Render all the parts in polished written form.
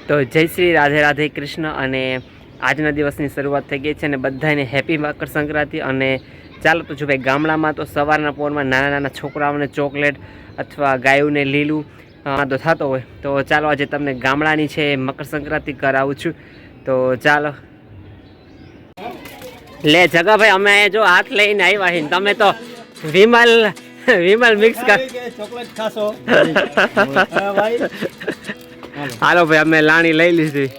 તો જય શ્રી રાધે રાધે કૃષ્ણ અને આજના દિવસની શરૂઆત થઈ ગઈ છે અને બધાને હેપી મકર સંક્રાંતિ। અને ચાલો તો જો ભાઈ ગામડામાં તો સવારના પોરમાં નાના નાના છોકરાઓને ચોકલેટ અથવા ગાયોને લીલું તો થતો હોય, તો ચાલો આજે તમને ગામડાની છે મકર સંક્રાંતિ કરાવું છું। તો ચાલો લે જગાભાઈ, અમે જો હાથ લઈને આવ્યા છીએ, તમે તો વિમલ મિક્સ કર ચોકલેટ ખાશો। હાલો ભાઈ, અમે લાણી લઈ લીધી।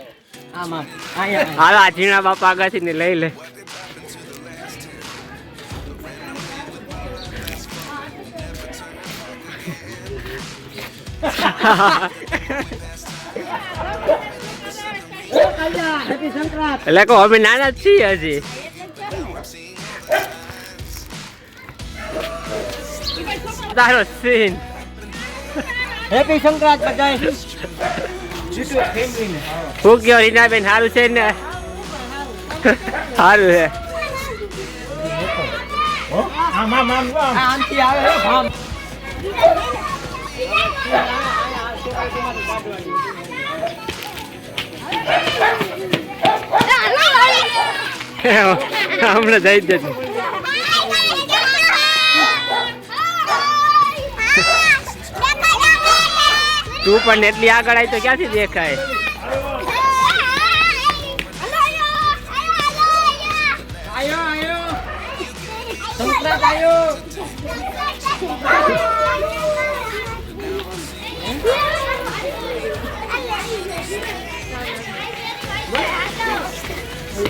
હાલો આ ઝીણા બાપા આગળથી ને લઈ લે। એટલે કહો અમે નાના જ છીએ હજી। તારો સીન હેપી સંક્રાંત બધાય। હું કયો રીનાબેન, સારું છે ને? સારું છે। આમથી આવે ભામ હમણાં જઈ જશે। તું પણ એટલી આગળ આવી તો ક્યાંથી દેખાય? સંક્રાંત આયો।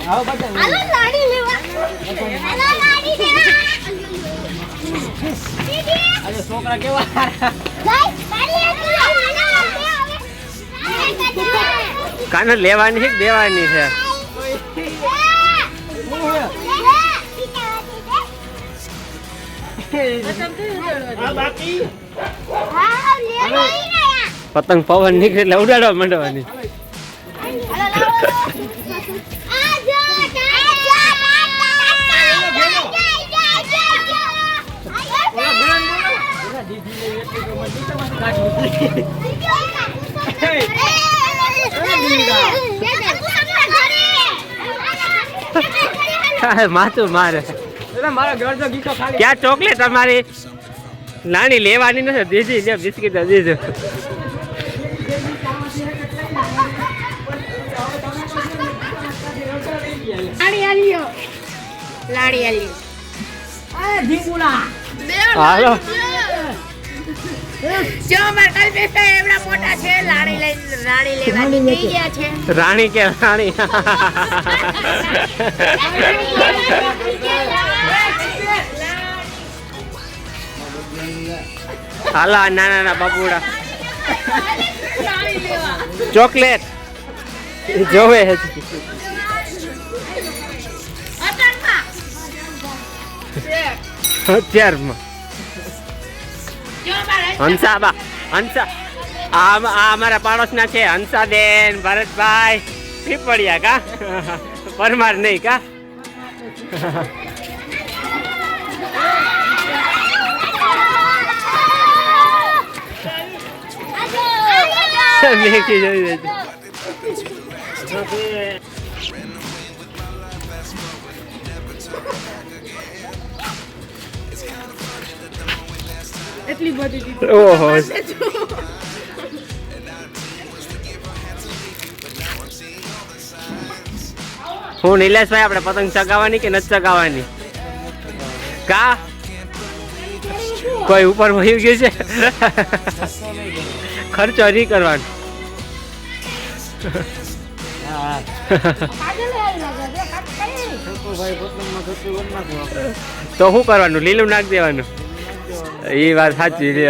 આવો બધા હાલો લાડી લેવા, હાલો લાડી લેવા। અરે છોકરા કેવા કાને લેવાની છે કે દેવાની છે? પતંગ પવન નીકળે એટલે ઉડાડવા માંડવાની। માથું મારે ક્યાં ચોકલેટ અમારી નાની લેવાની નથી, દીધી લે બિસ્કીટ દીધું। હાલો રાણી કે રાણી હાલા નાના નાના બાબુડા ચોકલેટ જોવે અત્યારમાં હંસાબા હંસા આ અમારા પાડોશના છે, હંસાબેન, ભરતભાઈ પીપળિયા કા પરમાર નહીં કા? મેકી જોઈ એટલી બધી ઓહો હું નિલેશભાઈ, આપણે પતંગ ચગાવવાની કે નથી ચગાવવાની? કા કોઈ ઉપર વહી ગયું છે? ખર્ચો નહીં કરવાનો। તો શું કરવાનું? લીલું નાખ દેવાનું। એ વાત સાચી છે,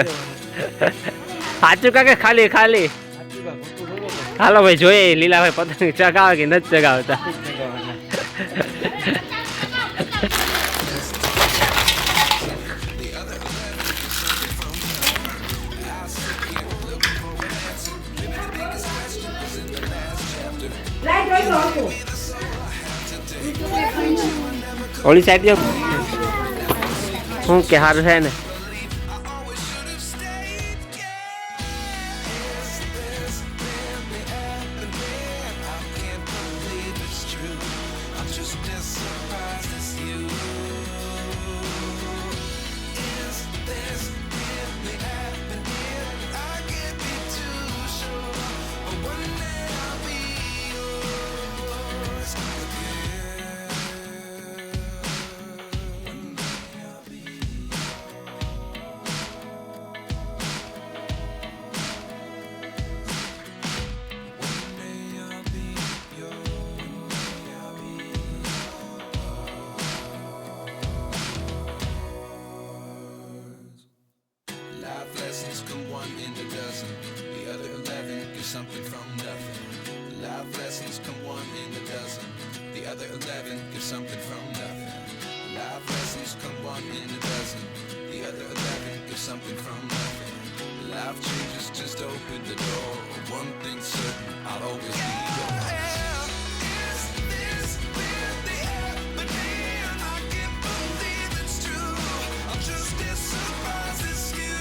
સાચું કાકે ખાલી ખાલી? હાલો ભાઈ જોઈએ લીલાભાઈ પતંગ ચગાવે કે નથી ચગાવતા। ઓલી સાઈડ જો હું કે સારું છે ને? something from nothing. Life lessons come one in a dozen. The other 11 give something from nothing. Life lessons come one in a dozen. The other 11 give something from nothing. Life changes just open the door. One thing's certain, I'll always be yours. Is this really happening? I can't believe it's true. I'm just as surprised as you.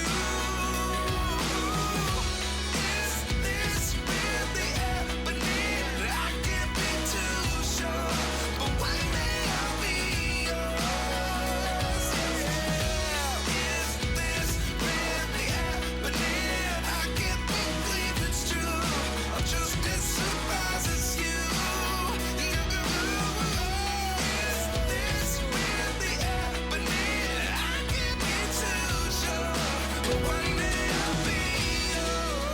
Is this really happening? I can't be too sure, but one day I'll be yours. Is this really happening? I can't believe it's true. I'm just as surprised as you. Is this really happening? I can't be too sure, but one day I'll be yours.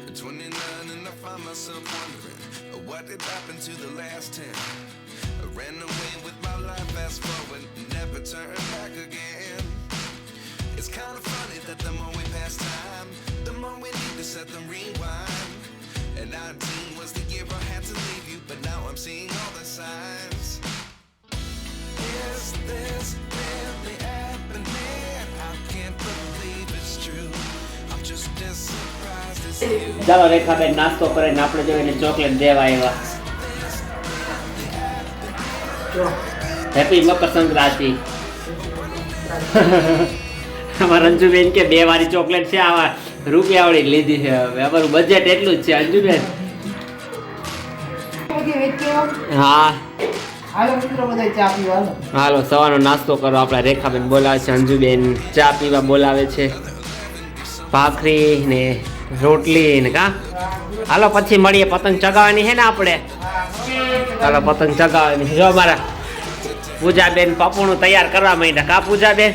At 29 and I find myself wondering what did happen to the last 10. I ran away with my life, fast forward, never turn back again. It's kind of funny that the more we pass time, the more we need to set them rewind. And 19 was the year I had to leave you, but now I'm seeing all the signs. Is this really happening? I can't believe it's true. I'm just as surprised as you. ચાલો રેખાબેન નાસ્તો કરીને આપણે જોઈને chocolate દેવા આવ્યા. Happy Makar Sankranti. અમારા અંજુબેન કે 2 વાળી ચોકલેટ છે, આવા રૂપિયાવાળી લીધી છે. હવે અમારું બજેટ એટલું જ છે અંજુબેન. હા હાલો સવારનો નાસ્તો કરો. આપણા રેખાબેન બોલાવે છે, અંજુબેન ચા પીવા બોલાવે છે, ભાખરી ને રોટલી ને કા. હાલો પછી મળીએ. પતંગ ચગાવવાની છે ને આપણે. હાલો પતંગ ચગાવવાની. જો અમારા પૂજાબેન પપ્પુનું તૈયાર કરવા માંડ્યા કા પૂજાબેન.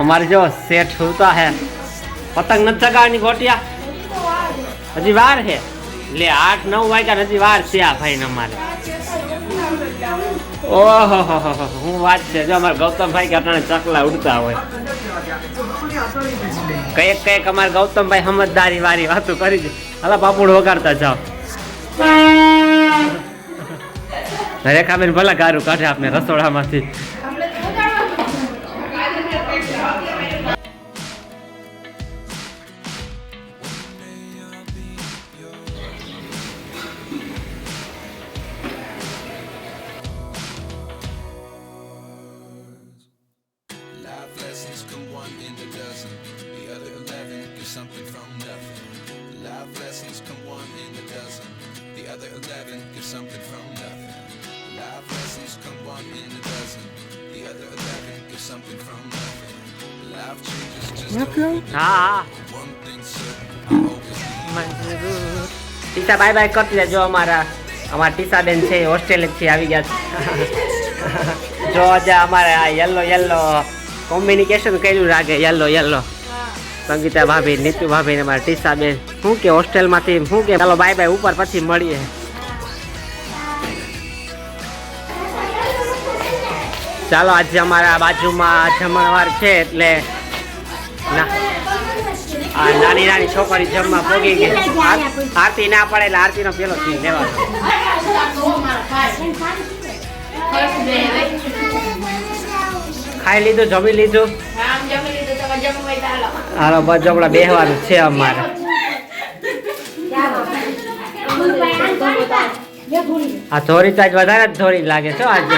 અમારે જો શેઠ સુતા હે. પતંગ નથી ચગાવવાની ગોટિયા, હજી વાર છે. લે 8-9 વાગ્યા હજી વાર છે આ ભાઈ ને અમારે. ઓહો હું વાત છે. જો અમારે ગૌતમભાઈ કે અટાણે ચકલા ઉડતા હોય. કઈક અમારે ગૌતમભાઈ સમજદારી વાળી વાતો કરી છે. હાલા પાપુડ વગાડતા જાઓ. રેખાબેન ભલા ગારું કાઢે આપને રસોડામાંથી. Life lessons come one in a dozen. The other 11 give something from nothing. Life lessons come one in a dozen. The other 11 give something from nothing. Life lessons come one in a dozen. The other 11 give something from nothing. Life changes just હા one thing certain. I'll always be ટીસા bye bye કરતી જાય. જો અમારા ટીસાબેન છે એ હોસ્ટેલેથી આવી ગયા છે. જો આજે અમારે આ યલો કોમ્યુનિકેશન કર્યું લાગે. યલો સંગીતા ભાભી, નીતુ ભાભી ને અમારા ટીસાબેન શું કે હોસ્ટેલમાંથી શું કે ચાલો બાય બાય ઉપર પછી મળીએ. ચાલો આજે અમારા બાજુમાં જમણવાર છે એટલે આ નાની છોકરી જમવા પોગી ગઈ. આરતી ના પડે એટલે આરતીનો પેલો થી લેવાનો. ખાઈ લીધું, જમી લીધું. હાલો બસ આપણા બેહવાનું છે અમારે. આ ધોરી તો આજ વધારે જ ધોરી લાગે છો આજે.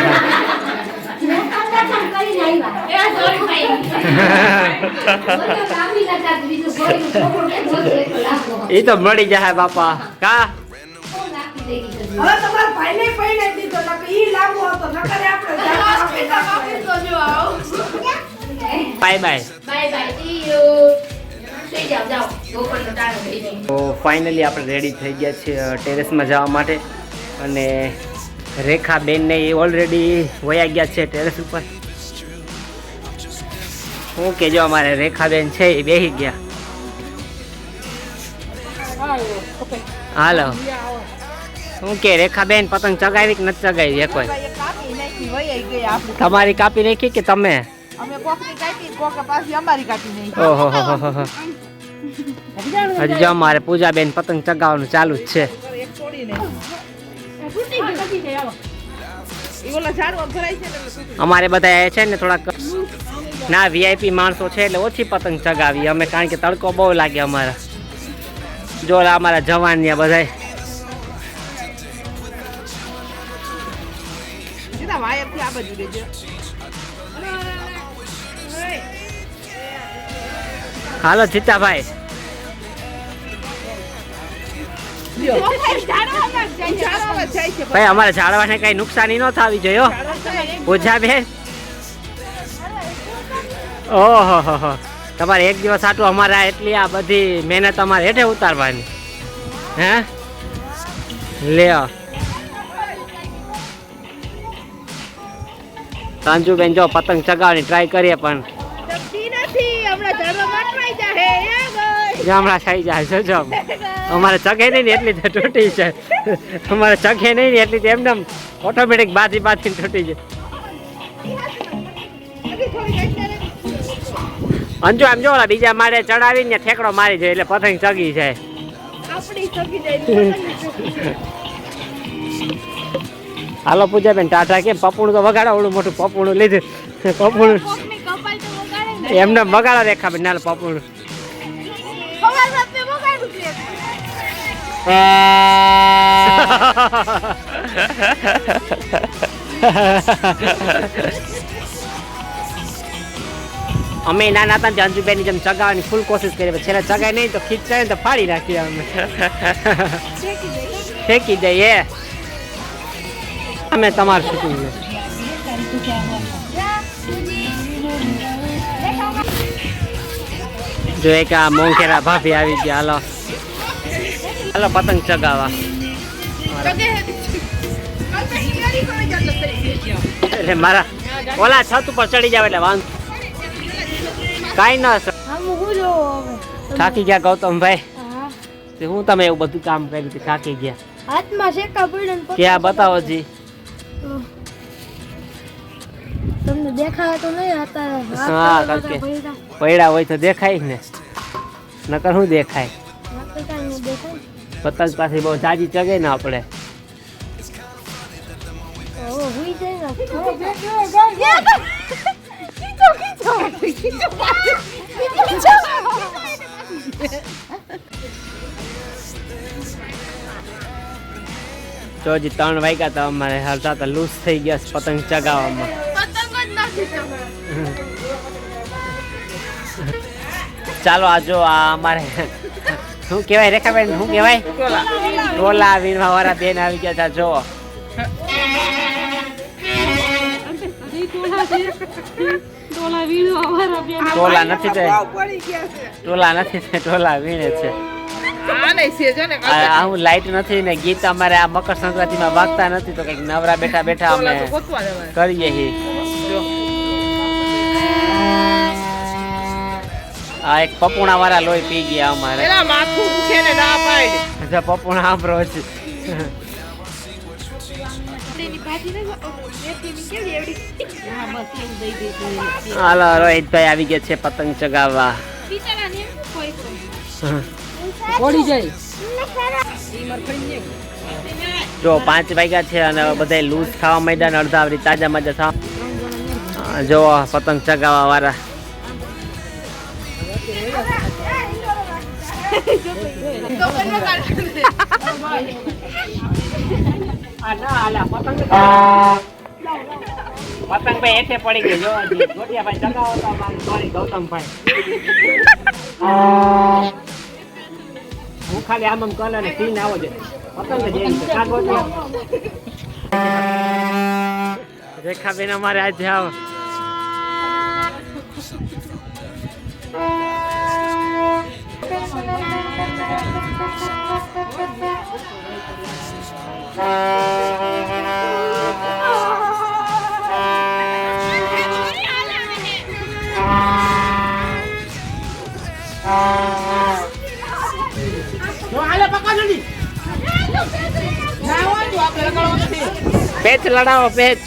એ તો મળી જાય બાપા કા. Bye bye. તો ફાઇનલી આપણે રેડી થઈ ગયા છીએ ટેરેસમાં જવા માટે. અને રેખાબેનને એ ઓલરેડી વયા ગયા છે ટેરેસ ઉપર. શું કે જો અમારે રેખાબેન છે એ બેસી ગયા. હાલો શું કે રેખાબેન પતંગ ચગાવી કે નથી ચગાવી એ કોઈ એક કાપી નાખી વહી ગઈ આપણી. તમારી કાપી નાખી કે તમે અમે કોકની કાપી કોક પાછી અમારી કાપી નાખી. ઓહો હો હો હો. હજી જો અમારે પૂજાબેન પતંગ ચગાવવાનું ચાલુ જ છે એક છોડી નાખી. ઈ ઓલા ઝાડવા ભરાય છે ને એટલે તૂટી અમારે બધા છે ને થોડાક ના વીઆઈપી માણસો છે એટલે ઓછી પતંગ ચગાવી અમે કારણ કે તડકો બહુ લાગે અમારા જો ઓલા અમારા જવાન ને બધા સીધા વાયરથી આ બાજુ લેજો. હાલો જીતાભાઈ ઝાડવામાં જાય છે. ભાઈ અમારા ઝાડવાને કઈ નુકસાની ન થવી જોઈએ હો. પૂજાબેન ઓહો હો હો. તમારે એક દિવસ આટલું અમારે એટલી આ બધી મહેનત અમારે હેઠે ઉતારવાની હે લ્યો સંજુબેન જો પતંગ ચગાવવાની ટ્રાય કરીએ પણ જમતી નથી. હમણાં ઝાડવામાં અટવાઈ જાહે. એ ગઈ. ગામડા ખાઈ જાય જો અમારે ચગે નહીં ને એટલી તો તૂટી જાય અમારે ચગે નહીં ને એટલી તો એમને ઓટોમેટિક બાજી બાજીને તૂટી જાય હજી થોડી અત્યારે અંજુ આમ જો ઓલા બીજા માળે ચડાવીને ઠેકડો મારી જાય એટલે પતંગ ચગી જાય આપણી સગી જાય. હાલો પૂજાબેન ટાટા કેમ પપુણું તો વગાડો ઓલું મોટું પપુણું લીધું પપુણું કોકની કપાઈ તો વગાડે ને. એમને વગાડો રેખાબેન નાલ પપુણું ખબર સાથે વગાડું છે. અમે નાના હતા ને અંજુબેન ની જેમ ચગાવવાની ફૂલ કોશિશ કરી છેલ્લે ચગાય નહીં તો ખીચાય ને તો ફાડી નાખીએ અમે ફેંકી દઈએ અમે તમારું શૂટિંગ જો એક આ મોંઘેરા ભાભી આવી ગયા હાલો હાલો પતંગ ચગાવવા એટલે મારા ઓલા છત ઉપર ચડી જાવ એટલે વાંધો કાંઈ ન થાકી ગયા ગૌતમભાઈ હા. તે હું તમે એવું બધું કામ કર્યું કે થાકી ગયા હાથમાં શેકા પડ્યો ને ક્યાં બતાવો જી તમને દેખાય તો નહીં હતા. હા કારણ કે પૈડા હોય તો દેખાય ને નકર શું દેખાય પતંગ પાસે બહુ જાજી ચગે ને આપણે તો હજી 3 વાગ્યા તો અમારે હાલતા તો લૂઝ થઈ ગયા છે પતંગ ચગાવવામાં ચાલો આ જો આ અમારે શું કહેવાય રેખાબેન શું કહેવાય ટોલા વીણવા વાળા બેન આવી ગયા હતા જો ટોલા નથી તે પડી ગયા છે. ટોલા નથી તે ટોલા વીણે છે આ નહીં છે જો ને આવું લાઈટ નથી ને ગીત અમારે આ મકર સંક્રાંતિમાં વાગતા નથી તો કઈક નવરા બેઠા બેઠા અમે ગોતવા દેવાય. કરીએ છીએ આ એક પપુણા વાળા લોહી પી ગયા અમારે એના માથું દુખે ને ના પાડી. જો પપુણા સાંભળો છે હાલો રોહિતભાઈ આવી ગયા છે પતંગ ચગાવવા જો 5 વાગ્યા છે અને બધા લૂઝ ખાવા માંડ્યા ને અડધા આવડી તાજા માજા ખાવા જો પતંગ ચગાવવા વાળા પતંગ ભાઈ હેઠે પડી ગઈ જો ગોટિયાભાઈ ચગાવો તો અમારી સોરી ગૌતમભાઈ હું ખાલી આમ કલર ને સીન આવો છે પતંગ જ એવી છે કા ગોટિયા રેખાબેન અમારે આજે આવો હાલે પકડ જલ્દી. ના પેચ લડાવો પેચ.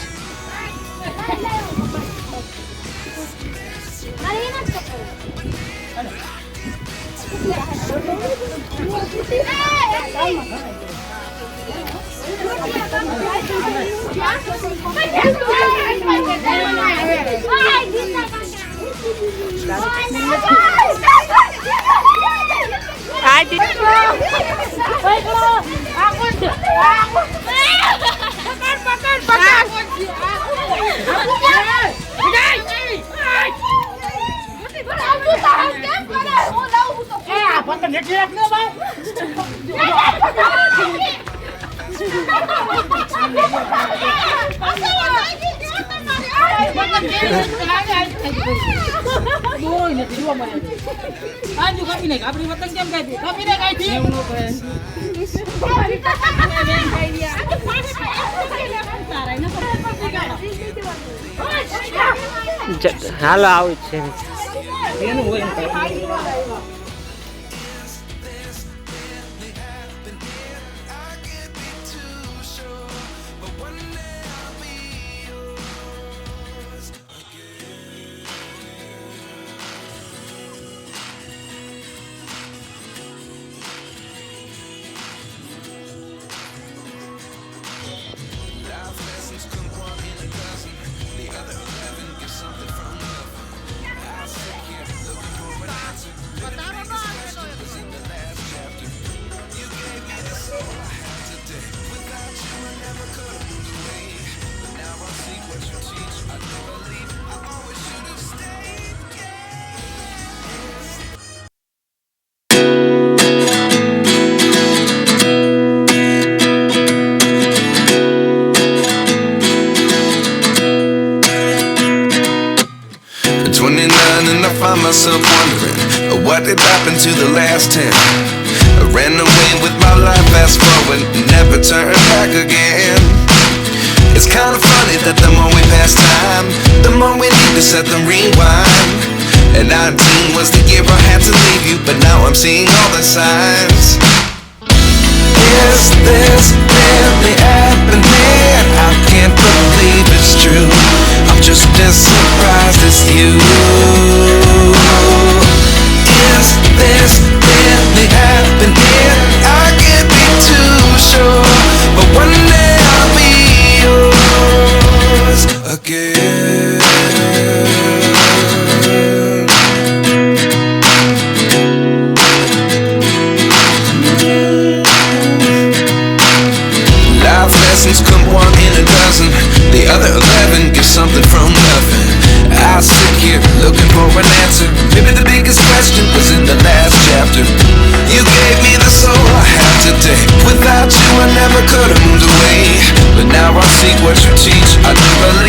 હાલો આવું જ છે. And I find myself wondering what did happen to the last 10. I ran away with my life, fast forward, never turn back again. It's kind of funny that the more we pass time, the more we need to set them rewind. And 19 was the year I had to leave you, but now I'm seeing all the signs. Is this really happening? I can't believe it's true. I'm just as surprised as you. Is this really happening? I can't be too sure, but one day I'll be yours again. Life lessons come one in a dozen. The other 11 get something from nothing. I sit here looking for an answer. Maybe the biggest question was in the last chapter. You gave me the soul I have today. Without you I never could have moved away, but now I see what you teach. I do believe